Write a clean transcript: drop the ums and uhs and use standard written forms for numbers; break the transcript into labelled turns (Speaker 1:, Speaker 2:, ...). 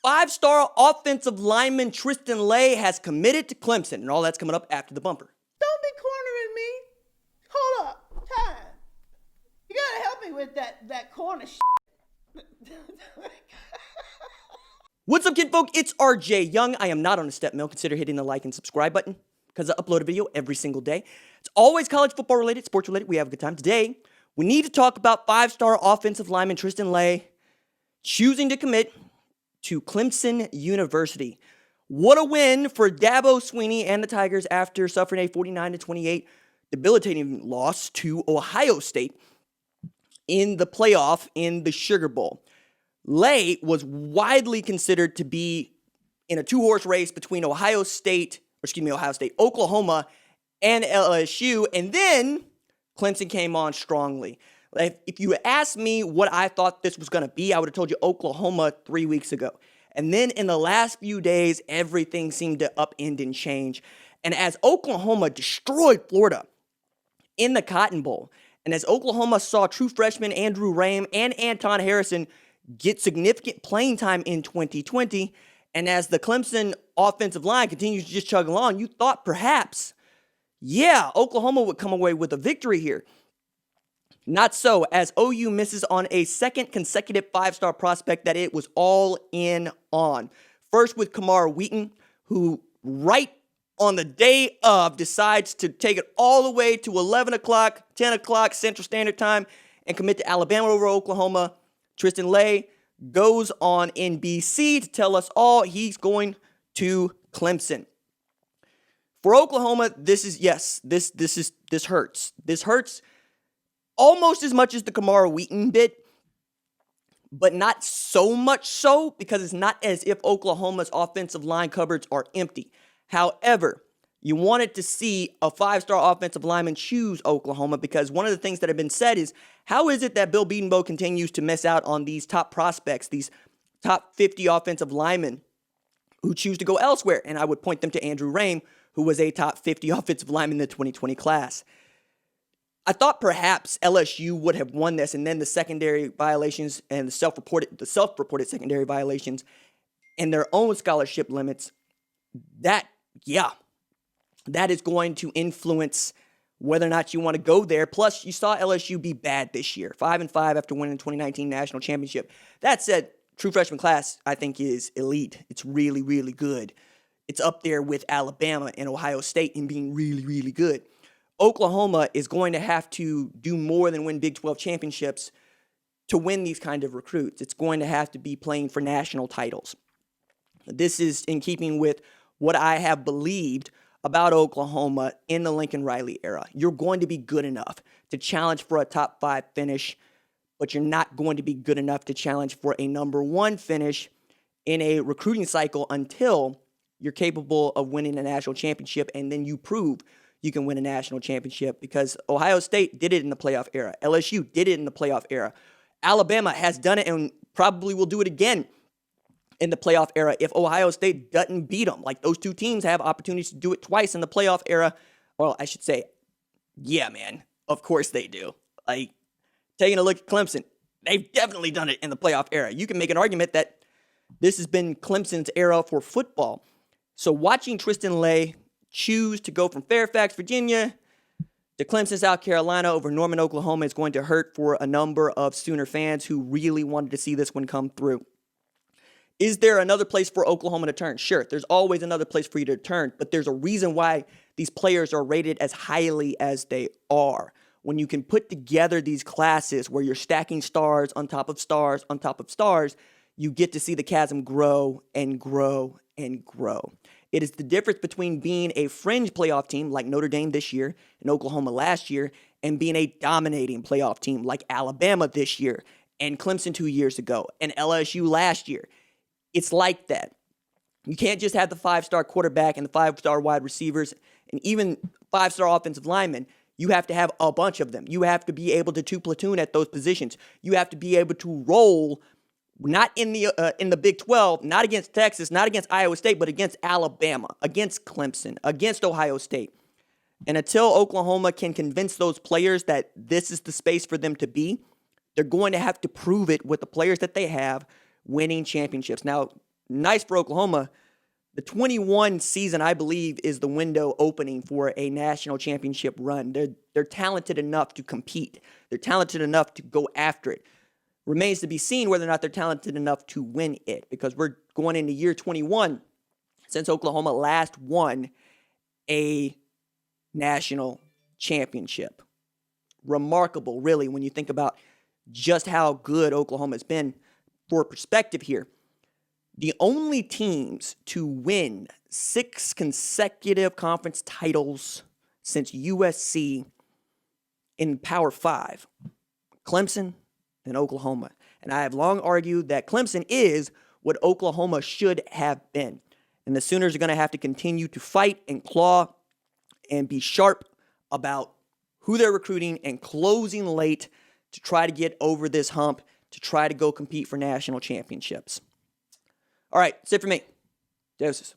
Speaker 1: Five-star offensive lineman Tristan Leigh has committed to Clemson, and all that's coming up after the bumper.
Speaker 2: Don't be cornering me. Hold up. Time. You gotta help me with that corner shit.
Speaker 1: What's up, kinfolk? It's RJ Young. I am not on a step mill. Consider hitting the like and subscribe button because I upload a video every single day. It's always college football related, sports related. We have a good time. Today, we need to talk about five-star offensive lineman Tristan Leigh choosing to commit to Clemson University. What a win for Dabo Swinney and the Tigers after suffering a 49-28 debilitating loss to Ohio State in the playoff in the Sugar Bowl. Leigh was widely considered to be in a two-horse race between Ohio State, Oklahoma, and LSU, and then Clemson came on strongly. If you asked me what I thought this was going to be, I would have told you Oklahoma 3 weeks ago. And then in the last few days, everything seemed to upend and change. And as Oklahoma destroyed Florida in the Cotton Bowl, and as Oklahoma saw true freshman Andrew Rame and Anton Harrison get significant playing time in 2020, and as the Clemson offensive line continues to just chug along, you thought perhaps, Oklahoma would come away with a victory here. Not so, as OU misses on a second consecutive five-star prospect that it was all in on. First with Kamar Wheaton, who right on the day of decides to take it all the way to 11 o'clock, 10 o'clock Central Standard Time and commit to Alabama over Oklahoma. Tristan Leigh goes on NBC to tell us all he's going to Clemson. For Oklahoma, this hurts. This hurts almost as much as the Kamar Wheaton bit, but not so much so because it's not as if Oklahoma's offensive line cupboards are empty. However, you wanted to see a five-star offensive lineman choose Oklahoma because one of the things that have been said is, how is it that Bill Bedenbaugh continues to miss out on these top prospects, these top 50 offensive linemen who choose to go elsewhere? And I would point them to Andrew Rame, who was a top 50 offensive lineman in the 2020 class. I thought perhaps LSU would have won this, and then the secondary violations and the self-reported secondary violations and their own scholarship limits, that is going to influence whether or not you want to go there. Plus, you saw LSU be bad this year, 5-5 after winning the 2019 national championship. That said, true freshman class, I think, is elite. It's really, really good. It's up there with Alabama and Ohio State in being really, really good. Oklahoma is going to have to do more than win Big 12 championships to win these kind of recruits. It's going to have to be playing for national titles. This is in keeping with what I have believed about Oklahoma in the Lincoln Riley era. You're going to be good enough to challenge for a top 5 finish, but you're not going to be good enough to challenge for a number 1 finish in a recruiting cycle until you're capable of winning a national championship, and then you prove you can win a national championship, because Ohio State did it in the playoff era. LSU did it in the playoff era. Alabama has done it and probably will do it again in the playoff era if Ohio State doesn't beat them. Like, those two teams have opportunities to do it twice in the playoff era. Well, I should say, yeah, man, of course they do. Like, taking a look at Clemson, they've definitely done it in the playoff era. You can make an argument that this has been Clemson's era for football. So watching Tristan Leigh choose to go from Fairfax, Virginia to Clemson, South Carolina over Norman, Oklahoma is going to hurt for a number of Sooner fans who really wanted to see this one come through. Is there another place for Oklahoma to turn? Sure, there's always another place for you to turn, but there's a reason why these players are rated as highly as they are. When you can put together these classes where you're stacking stars on top of stars on top of stars, you get to see the chasm grow and grow and grow. It is the difference between being a fringe playoff team like Notre Dame this year and Oklahoma last year and being a dominating playoff team like Alabama this year and Clemson 2 years ago and LSU last year. It's like that. You can't just have the 5-star quarterback and the 5-star wide receivers and even 5-star offensive linemen. You have to have a bunch of them. You have to be able to platoon at those positions. You have to be able to roll, not in the Big 12, not against Texas, not against Iowa State, but against Alabama, against Clemson, against Ohio State. And until Oklahoma can convince those players that this is the space for them to be, they're going to have to prove it with the players that they have winning championships. Now, nice for Oklahoma. The 21 season, I believe, is the window opening for a national championship run. They're talented enough to compete. They're talented enough to go after it. Remains to be seen whether or not they're talented enough to win it, because we're going into year 21 since Oklahoma last won a national championship. Remarkable, really, when you think about just how good Oklahoma's been. For perspective here, the only teams to win 6 consecutive conference titles since USC in Power 5, Clemson and Oklahoma. And I have long argued that Clemson is what Oklahoma should have been. And the Sooners are going to have to continue to fight and claw and be sharp about who they're recruiting and closing late to try to get over this hump, to try to go compete for national championships. All right, that's it for me. Deuces.